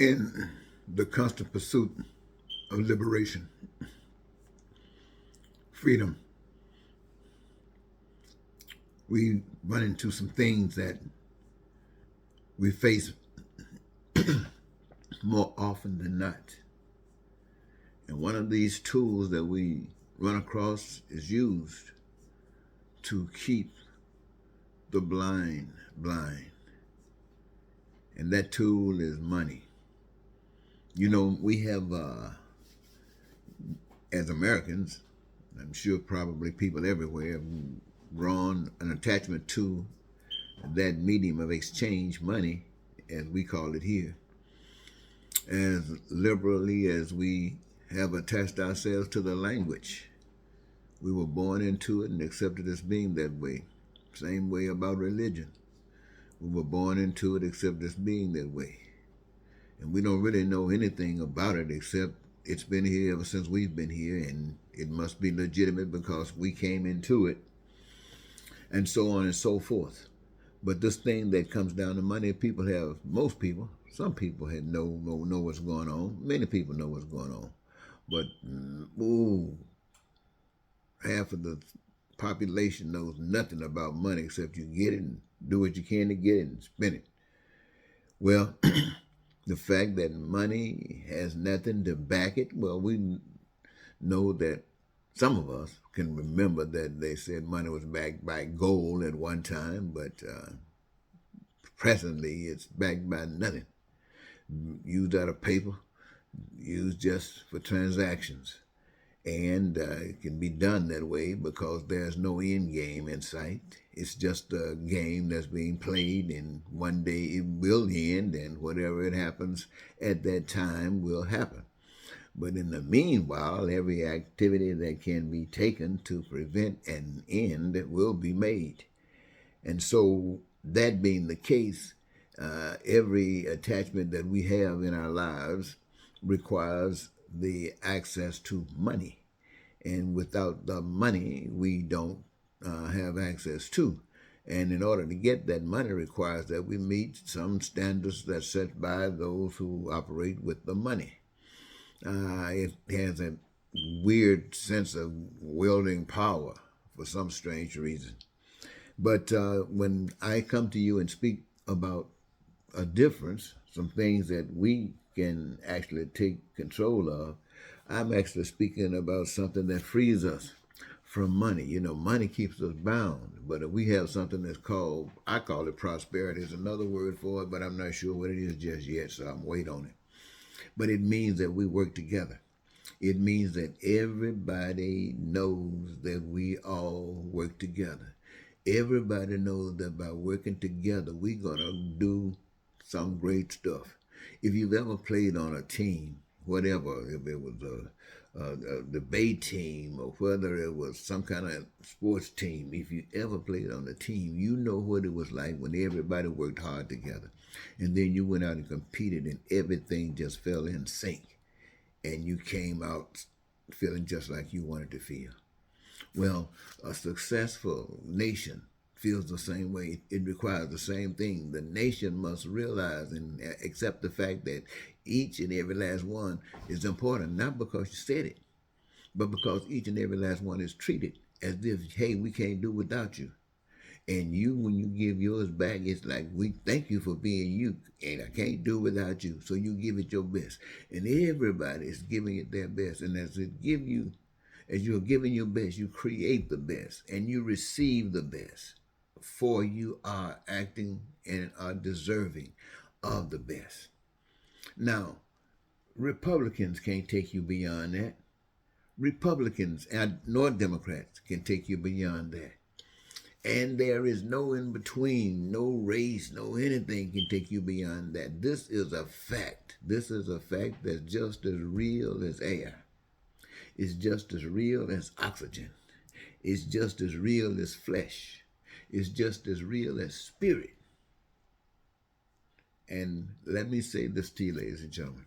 in the constant pursuit of liberation, freedom, we run into some things that we face more often than not. And one of these tools that we run across is used to keep the blind blind. And that tool is money. You know, we have, as Americans, I'm sure probably people everywhere have drawn an attachment to that medium of exchange, money, as we call it here, as liberally as we have attached ourselves to the language. We were born into it and accepted as being that way. Same way about religion. We were born into it, accepted as being that way. And we don't really know anything about it except it's been here ever since we've been here, and it must be legitimate because we came into it, and so on and so forth. But this thing that comes down to money, people have, most people, some people know what's going on. Many people know what's going on. But, half of the population knows nothing about money except you get it and do what you can to get it and spend it. Well, the fact that money has nothing to back it, well, we know that some of us can remember that they said money was backed by gold at one time, but presently it's backed by nothing. Used out of paper, used just for transactions. And it can be done that way because there's no end game in sight. It's just a game that's being played, and one day it will end, and whatever it happens at that time will happen. But in the meanwhile, every activity that can be taken to prevent an end will be made. And so, that being the case, every attachment that we have in our lives requires the access to money. And without the money, we don't have access to. And in order to get that money requires that we meet some standards that's set by those who operate with the money. It has a weird sense of wielding power for some strange reason. But when I come to you and speak about a difference, some things that we can actually take control of, I'm actually speaking about something that frees us from money. You know, money keeps us bound, but if we have something that's called, I call it prosperity. There's another word for it, but I'm not sure what it is just yet, so I'm waiting on it. But it means that we work together. It means that everybody knows that we all work together. Everybody knows that by working together, we're going to do some great stuff. If you've ever played on a team, whatever, if it was a debate team or whether it was some kind of sports team, if you ever played on a team, you know what it was like when everybody worked hard together. And then you went out and competed and everything just fell in sync. And you came out feeling just like you wanted to feel. Well, a successful nation feels the same way. It requires the same thing. The nation must realize and accept the fact that each and every last one is important, not because you said it, but because each and every last one is treated as if, hey, we can't do without you. And you, when you give yours back, it's like, we thank you for being you, and I can't do without you. So you give it your best. And everybody is giving it their best. And as you're giving your best, you create the best, and you receive the best. For you are acting and are deserving of the best. Now, Republicans can't take you beyond that. Republicans nor Democrats can take you beyond that. And there is no in between, no race, no anything can take you beyond that. This is a fact. This is a fact that's just as real as air. It's just as real as oxygen. It's just as real as flesh. It's just as real as spirit. And let me say this to you, ladies and gentlemen.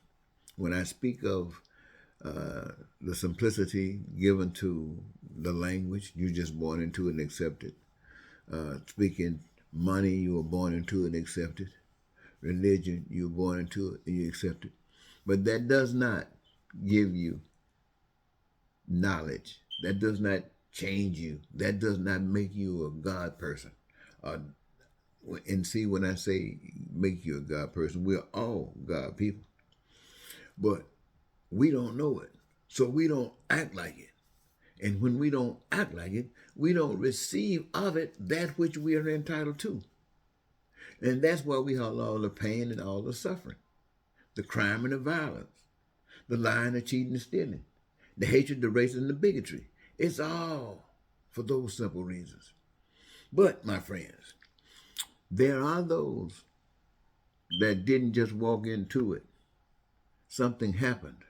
When I speak of the simplicity given to the language, you just born into it and accept it. Speaking money, you were born into it and accepted. religion, you were born into it and you accept it. But that does not give you knowledge. That does not change you. That does not make you a God person. Uh, and see, when I say make you a God person, we're all God people. But we don't know it. So we don't act like it. And when we don't act like it, we don't receive of it that which we are entitled to. And that's why we have all the pain and all the suffering, the crime and the violence, the lying, the cheating, the stealing, the hatred, the racism, the bigotry. It's all for those simple reasons. But, my friends, there are those that didn't just walk into it. Something happened.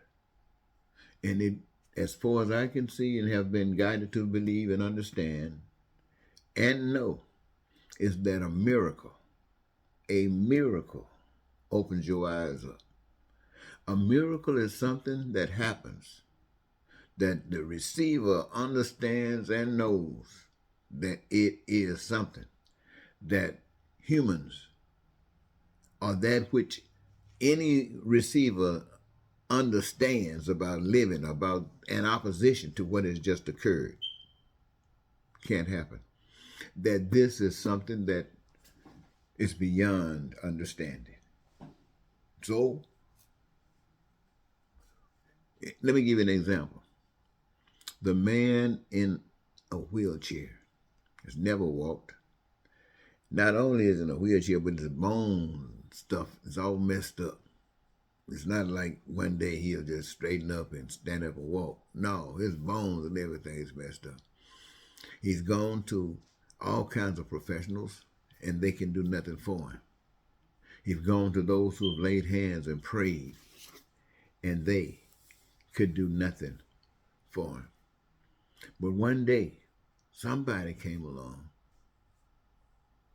And it, as far as I can see and have been guided to believe and understand and know, is that a miracle opens your eyes up. A miracle is something that happens that the receiver understands and knows that it is something that humans, or that which any receiver understands about living, about an opposition to what has just occurred, can't happen. That this is something that is beyond understanding. So, let me give you an example. The man in a wheelchair has never walked. Not only is in a wheelchair, but his bone stuff is all messed up. It's not like one day he'll just straighten up and stand up and walk. No, his bones and everything is messed up. He's gone to all kinds of professionals, and they can do nothing for him. He's gone to those who have laid hands and prayed, and they could do nothing for him. But one day, somebody came along.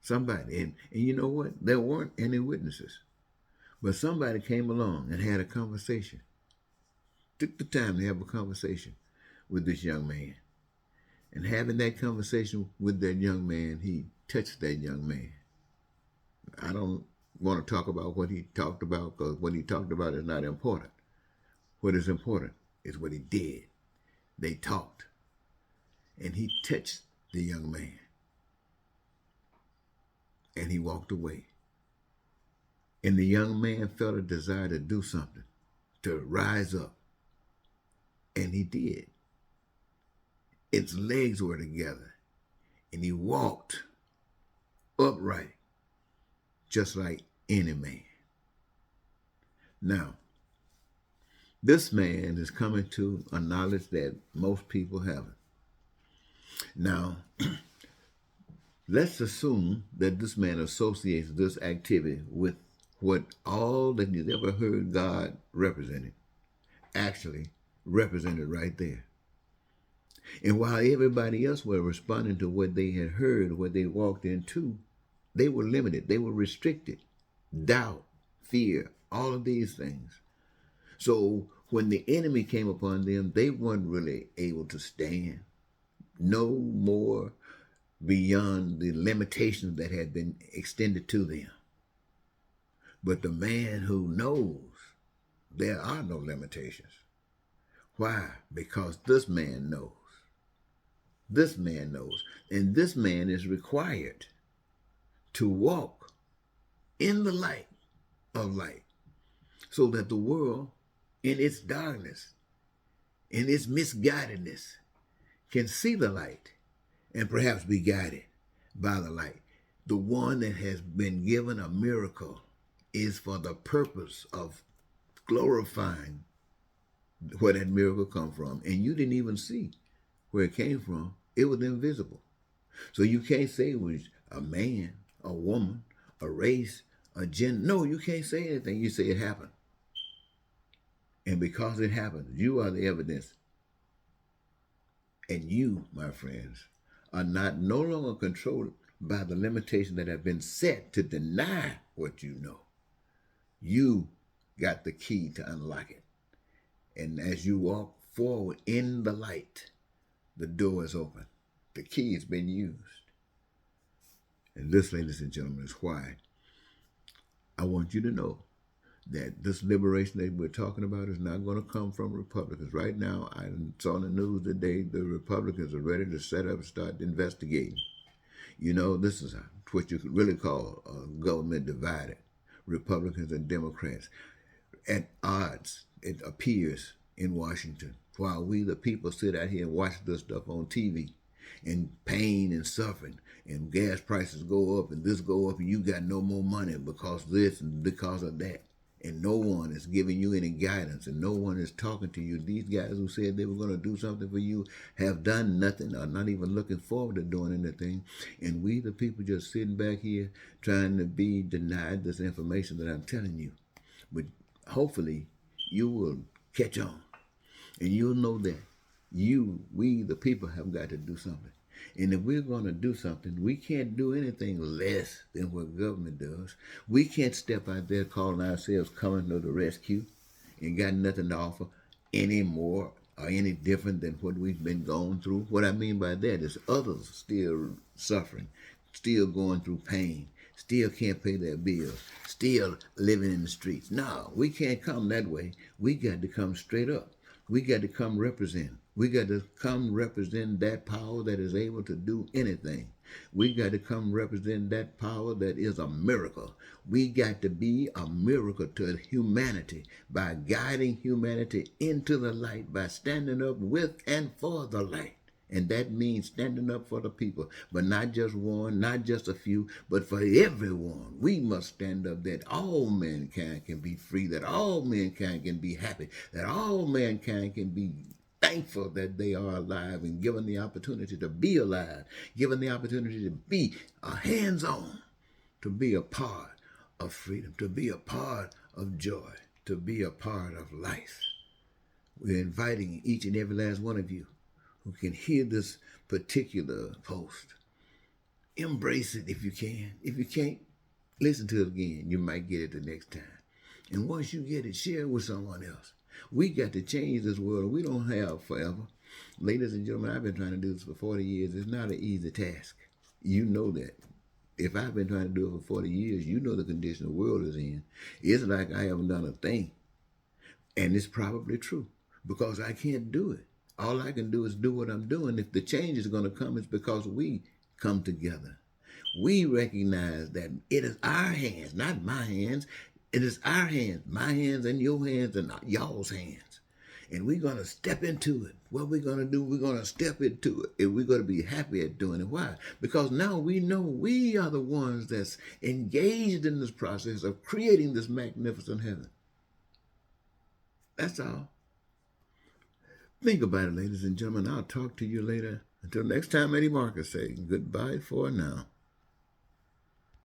Somebody, and you know what? There weren't any witnesses. But somebody came along and had a conversation. Took the time to have a conversation with this young man. And having that conversation with that young man, he touched that young man. I don't want to talk about what he talked about, because what he talked about is not important. What is important is what he did. They talked. And he touched the young man. And he walked away. And the young man felt a desire to do something, to rise up. And he did. Its legs were together. And he walked upright, just like any man. Now, this man is coming to a knowledge that most people haven't. Now, let's assume that this man associates this activity with what all that he's ever heard God represented, actually represented right there. And while everybody else were responding to what they had heard, what they walked into, they were limited, they were restricted. Doubt, fear, all of these things. So when the enemy came upon them, they weren't really able to stand no more beyond the limitations that had been extended to them. But the man who knows there are no limitations. Why? Because this man knows. This man knows. And this man is required to walk in the light of light, so that the world, in its darkness, in its misguidedness, can see the light and perhaps be guided by the light. The one that has been given a miracle is for the purpose of glorifying where that miracle come from. And you didn't even see where it came from. It was invisible. So you can't say it was a man, a woman, a race, a gender. No, you can't say anything. You say it happened. And because it happened, you are the evidence. And you, my friends, are no longer controlled by the limitations that have been set to deny what you know. You got the key to unlock it. And as you walk forward in the light, the door is open. The key has been used. And this, ladies and gentlemen, is why I want you to know that this liberation that we're talking about is not going to come from Republicans. Right now, I saw on the news today the Republicans are ready to set up and start investigating. You know, this is what you could really call a government divided. Republicans and Democrats at odds, it appears, in Washington, while we the people sit out here and watch this stuff on TV, and pain and suffering, and gas prices go up and this go up, and you got no more money because this and because of that. And no one is giving you any guidance, and no one is talking to you. These guys who said they were going to do something for you have done nothing, or not even looking forward to doing anything. And we, the people, just sitting back here trying to be denied this information that I'm telling you. But hopefully, you will catch on, and you'll know that we, the people, have got to do something. And if we're going to do something, we can't do anything less than what government does. We can't step out there calling ourselves coming to the rescue and got nothing to offer any more or any different than what we've been going through. What I mean by that is others still suffering, still going through pain, still can't pay their bills, still living in the streets. No, we can't come that way. We got to come straight up. We got to come represent. We got to come represent that power that is able to do anything. We got to come represent that power that is a miracle. We got to be a miracle to humanity by guiding humanity into the light, by standing up with and for the light. And that means standing up for the people, but not just one, not just a few, but for everyone. We must stand up that all mankind can be free, that all mankind can be happy, that all mankind can be thankful that they are alive and given the opportunity to be alive, given the opportunity to be hands-on, to be a part of freedom, to be a part of joy, to be a part of life. We're inviting each and every last one of you who can hear this particular post. Embrace it if you can. If you can't, listen to it again. You might get it the next time. And once you get it, share it with someone else. We got to change this world. We don't have forever. Ladies and gentlemen, I've been trying to do this for 40 years. It's not an easy task. You know that. If I've been trying to do it for 40 years, you know the condition the world is in. It's like I haven't done a thing. And it's probably true because I can't do it. All I can do is do what I'm doing. If the change is going to come, it's because we come together. We recognize that it is our hands, not my hands. It is our hands, my hands and your hands and y'all's hands. And we're going to step into it. What we're going to do, we're going to step into it. And we're going to be happy at doing it. Why? Because now we know we are the ones that's engaged in this process of creating this magnificent heaven. That's all. Think about it, ladies and gentlemen. I'll talk to you later. Until next time, Eddie Marcus saying goodbye for now.